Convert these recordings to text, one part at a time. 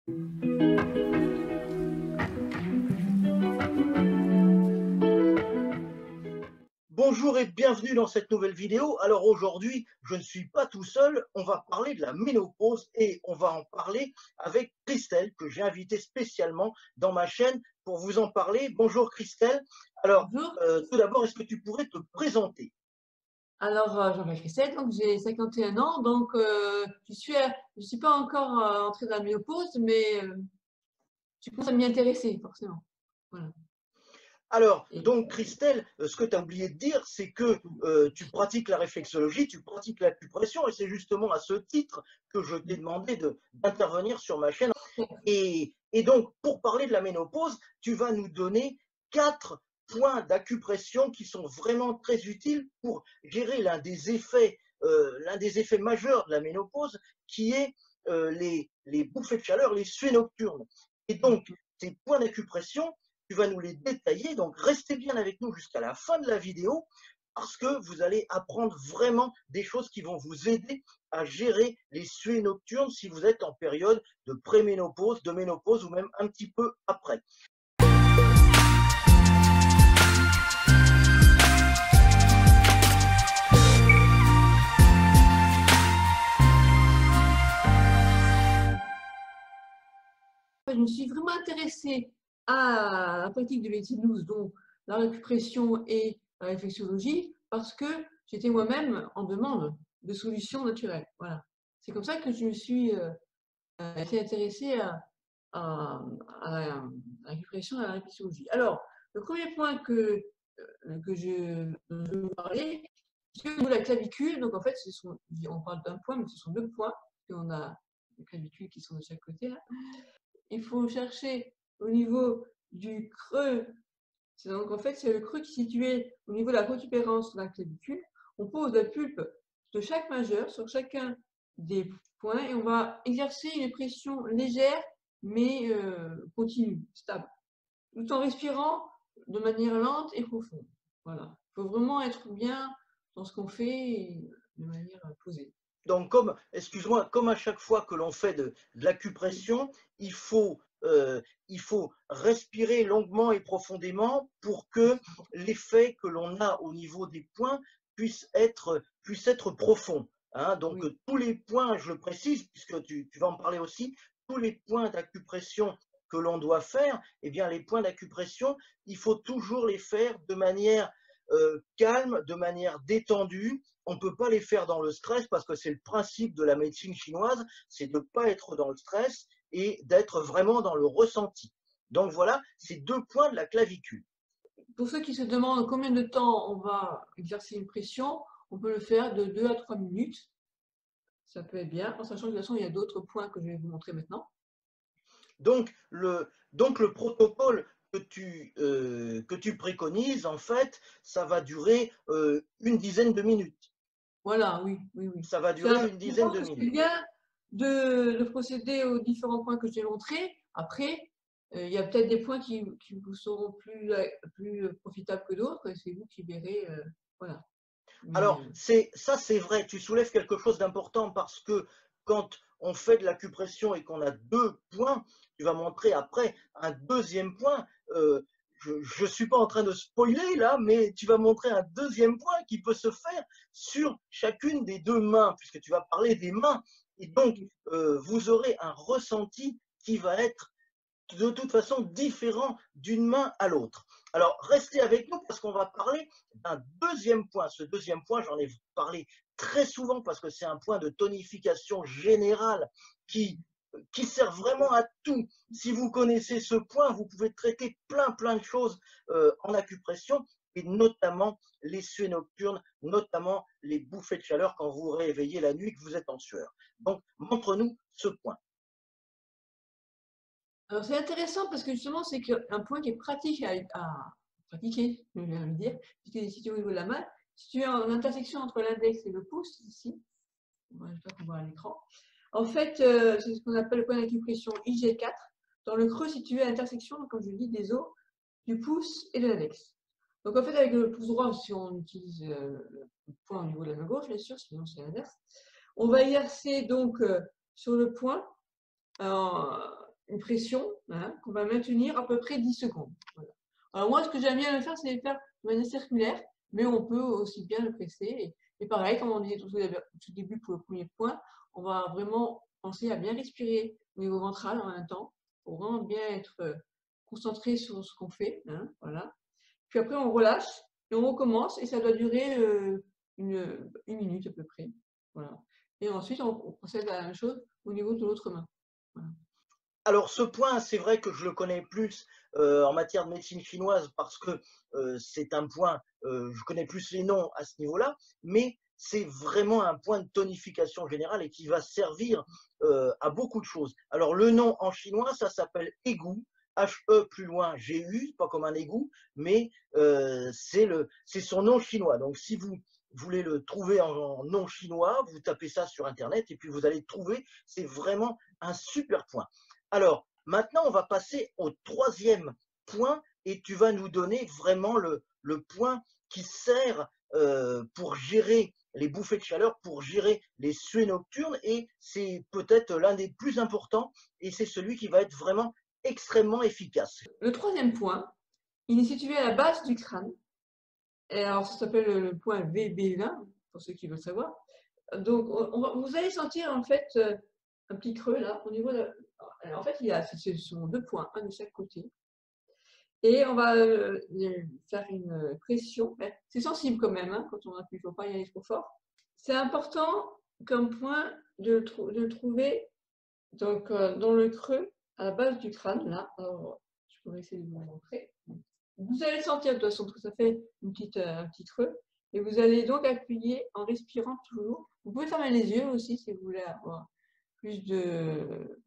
Bonjour et bienvenue dans cette nouvelle vidéo. Alors aujourd'hui, je ne suis pas tout seul, on va parler de la ménopause et on va en parler avec Christelle que j'ai invitée spécialement dans ma chaîne pour vous en parler. Bonjour Christelle. Alors Bonjour. tout d'abord, est-ce que tu pourrais te présenter? Alors, je m'appelle Christelle, donc j'ai 51 ans, donc je suis pas encore entrée dans la ménopause, mais je commence à m'y intéresser forcément. Voilà. Alors, Et donc Christelle, ce que tu as oublié de dire, c'est que tu pratiques la réflexologie, tu pratiques l'acupression, et c'est justement à ce titre que je t'ai demandé d'intervenir sur ma chaîne. Et donc, pour parler de la ménopause, tu vas nous donner 4 points d'acupression qui sont vraiment très utiles pour gérer l'un des effets majeurs de la ménopause, qui est les bouffées de chaleur, les suées nocturnes. Et donc, ces points d'acupression, tu vas nous les détailler. Donc, restez bien avec nous jusqu'à la fin de la vidéo parce que vous allez apprendre vraiment des choses qui vont vous aider à gérer les suées nocturnes si vous êtes en période de préménopause, de ménopause ou même un petit peu après. je me suis vraiment intéressée à la pratique de médecine douce, dont la récupération et la réflexologie, parce que j'étais moi-même en demande de solutions naturelles. Voilà. C'est comme ça que je me suis été intéressée à la récupération et à la réflexologie. Alors, le premier point que dont je veux vous parler, c'est au niveau de la clavicule. Donc, en fait, on parle d'un point, mais ce sont deux points, parce qu'on a les clavicules qui sont de chaque côté, là. Il faut chercher au niveau du creux. Donc, en fait, c'est le creux qui est situé au niveau de la protubérance de la clavicule. On pose la pulpe de chaque majeur sur chacun des points et on va exercer une pression légère mais continue, stable, tout en respirant de manière lente et profonde. Voilà. Il faut vraiment être bien dans ce qu'on fait et de manière posée. Donc, excuse-moi, comme à chaque fois que l'on fait de l'acupression, il faut respirer longuement et profondément pour que l'effet que l'on a au niveau des points puisse être profond. Hein. Donc, Oui. tous les points, je le précise, puisque tu vas en parler aussi, tous les points d'acupression que l'on doit faire, eh bien, les points d'acupression, il faut toujours les faire de manière calme, de manière détendue. On ne peut pas les faire dans le stress parce que c'est le principe de la médecine chinoise, c'est de ne pas être dans le stress et d'être vraiment dans le ressenti. Donc voilà, c'est 2 points de la clavicule. Pour ceux qui se demandent combien de temps on va exercer une pression, on peut le faire de 2 à 3 minutes. Ça peut être bien, en sachant que de toute façon, il y a d'autres points que je vais vous montrer maintenant. Donc le protocole que tu préconises, en fait, ça va durer une dizaine de minutes. Voilà, oui, oui, oui. Ça va durer une Je dizaine pense de que c'est minutes. bien de procéder aux différents points que je vais montrer. Après, il y a peut-être des points qui vous seront plus profitables que d'autres, et c'est vous qui verrez. Voilà. Mais Alors, ça, c'est vrai, tu soulèves quelque chose d'important parce que quand on fait de l'acupression et qu'on a 2 points, tu vas montrer après un deuxième point. Je ne suis pas en train de spoiler là, mais tu vas montrer un deuxième point qui peut se faire sur chacune des 2 mains, puisque tu vas parler des mains. Et donc, vous aurez un ressenti qui va être de toute façon différent d'une main à l'autre. Alors, restez avec nous parce qu'on va parler d'un deuxième point. Ce deuxième point, j'en ai parlé très souvent parce que c'est un point de tonification générale qui sert vraiment à tout. Si vous connaissez ce point, vous pouvez traiter plein de choses en acupression et notamment les suées nocturnes, notamment les bouffées de chaleur quand vous vous réveillez la nuit et que vous êtes en sueur. Donc, montre-nous ce point. alors c'est intéressant parce que justement, c'est un point qui est pratique à pratiquer, je viens de le dire, puisqu'il est situé au niveau de la main, situé en intersection entre l'index et le pouce, ici. J'espère qu'on voit à l'écran. En fait, c'est ce qu'on appelle le point d'acupression IG4, dans le creux situé à l'intersection, comme je dis, des os du pouce et de l'index. Donc en fait, avec le pouce droit, si on utilise le point au niveau de la main gauche, bien sûr, sinon c'est l'inverse, on va exercer donc sur le point une pression hein, qu'on va maintenir à peu près 10 secondes. Voilà. Alors moi, ce que j'aime bien le faire, c'est le faire de manière circulaire, mais on peut aussi bien le presser. Et pareil, comme on disait tout au début pour le premier point, on va vraiment penser à bien respirer au niveau ventral en même temps, pour vraiment bien être concentré sur ce qu'on fait. Hein, voilà. Puis après, on relâche et on recommence, et ça doit durer une minute à peu près. Voilà. Et ensuite, on procède à la même chose au niveau de l'autre main. Voilà. Alors ce point, c'est vrai que je le connais plus en matière de médecine chinoise parce que c'est un point, je connais plus les noms à ce niveau-là, mais c'est vraiment un point de tonification générale et qui va servir à beaucoup de choses. Alors le nom en chinois, ça s'appelle égout, H-E plus loin G-U, pas comme un égout, mais c'est son nom chinois. Donc si vous voulez le trouver en nom chinois, vous tapez ça sur Internet et puis vous allez le trouver. C'est vraiment un super point. Alors, maintenant, on va passer au troisième point et tu vas nous donner vraiment le point qui sert pour gérer les bouffées de chaleur, pour gérer les suées nocturnes, et c'est peut-être l'un des plus importants et c'est celui qui va être vraiment extrêmement efficace. Le troisième point, il est situé à la base du crâne. Et alors, ça s'appelle le point VB20, pour ceux qui veulent savoir. Donc, vous allez sentir en fait un petit creux là, au niveau de. En fait, ce sont 2 points, un de chaque côté. Et on va faire une pression. C'est sensible quand même, hein, quand on appuie, il ne faut pas y aller trop fort. C'est important comme point de le trouver donc, dans le creux, à la base du crâne, là. Alors, je pourrais essayer de vous montrer. Vous allez sentir de toute façon que ça fait un petit creux. Et vous allez donc appuyer en respirant toujours. Vous pouvez fermer les yeux aussi si vous voulez avoir plus de.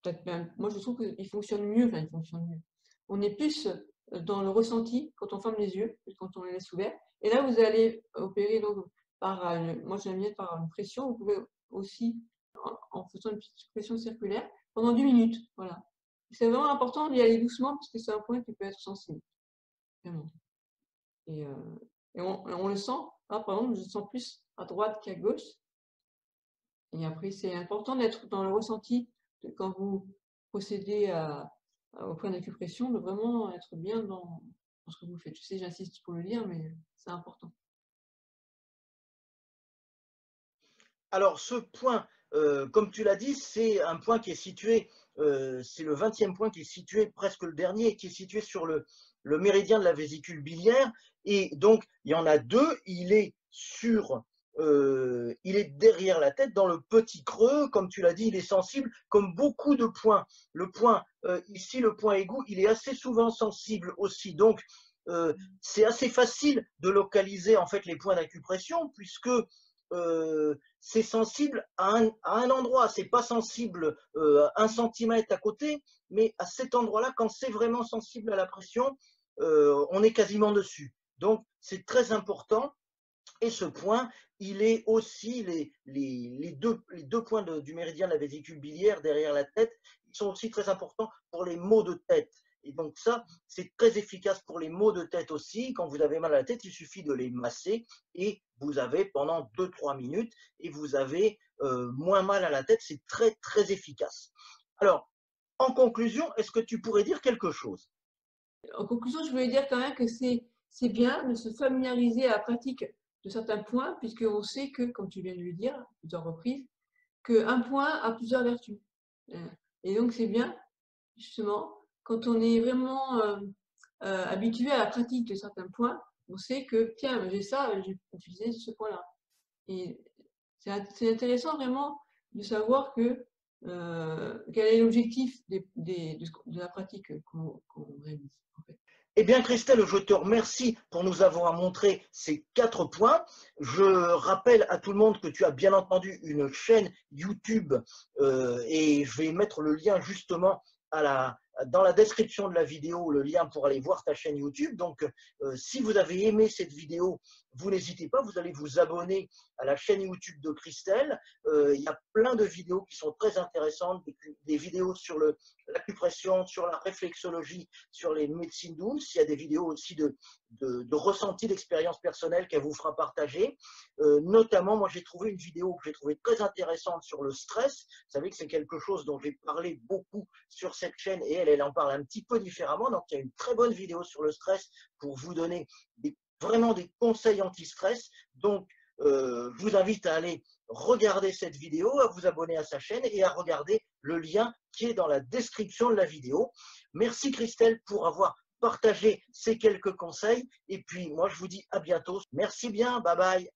Peut-être même, moi je trouve qu'il fonctionne mieux. Enfin, il fonctionne mieux. On est plus dans le ressenti quand on ferme les yeux que quand on les laisse ouverts. Et là, vous allez opérer donc par moi j'aime bien par une pression. Vous pouvez aussi en faisant une petite pression circulaire pendant 10 minutes. Voilà. C'est vraiment important d'y aller doucement parce que c'est un point qui peut être sensible. Vraiment. Et on le sent. Ah, par exemple, je sens plus à droite qu'à gauche. Et après, c'est important d'être dans le ressenti quand vous procédez au point d'acupression, de vraiment être bien dans ce que vous faites. Je sais, j'insiste pour le dire, mais c'est important. Alors ce point, comme tu l'as dit, c'est un point qui est situé, c'est le 20e point qui est situé, presque le dernier, qui est situé sur le méridien de la vésicule biliaire. Et donc, il y en a 2, il est derrière la tête, dans le petit creux, comme tu l'as dit, il est sensible, comme beaucoup de points. Le point, ici, le point égout, il est assez souvent sensible aussi. Donc, c'est assez facile de localiser en fait les points d'acupression, puisque c'est sensible à un endroit, c'est pas sensible 1 centimètre à côté, mais à cet endroit-là, quand c'est vraiment sensible à la pression, on est quasiment dessus. Donc, c'est très important. Et ce point, il est aussi, les deux points du méridien de la vésicule biliaire derrière la tête, ils sont aussi très importants pour les maux de tête. Et donc ça, c'est très efficace pour les maux de tête aussi. Quand vous avez mal à la tête, il suffit de les masser et vous avez pendant 2-3 minutes et vous avez moins mal à la tête. C'est très, très efficace. Alors, en conclusion, est-ce que tu pourrais dire quelque chose? En conclusion, je voulais dire quand même que c'est bien de se familiariser à la pratique de certains points, puisqu'on sait que, comme tu viens de le dire à plusieurs reprises, qu'un point a plusieurs vertus. Et donc, c'est bien, justement, quand on est vraiment habitué à la pratique de certains points, on sait que, tiens, j'ai ça, j'ai utilisé ce point-là. Et c'est intéressant vraiment de savoir quel est l'objectif de la pratique qu'on réalise. En fait. Eh bien, Christelle, je te remercie pour nous avoir montré ces 4 points. Je rappelle à tout le monde que tu as bien entendu une chaîne YouTube et je vais mettre le lien justement à dans la description de la vidéo le lien pour aller voir ta chaîne YouTube. Donc, si vous avez aimé cette vidéo, vous n'hésitez pas, vous allez vous abonner à la chaîne YouTube de Christelle. Il y a plein de vidéos qui sont très intéressantes, des vidéos sur l'acupression, sur la réflexologie, sur les médecines douces. Il y a des vidéos aussi de ressenti, d'expérience personnelle qu'elle vous fera partager. Notamment, moi, j'ai trouvé une vidéo que j'ai trouvée très intéressante sur le stress. Vous savez que c'est quelque chose dont j'ai parlé beaucoup sur cette chaîne et elle en parle un petit peu différemment. Donc, il y a une très bonne vidéo sur le stress pour vous donner vraiment des conseils anti-stress. Donc, je vous invite à aller regarder cette vidéo, à vous abonner à sa chaîne et à regarder le lien qui est dans la description de la vidéo. Merci Christelle pour avoir partagé ces quelques conseils. Et puis, moi, je vous dis à bientôt. Merci bien. Bye bye.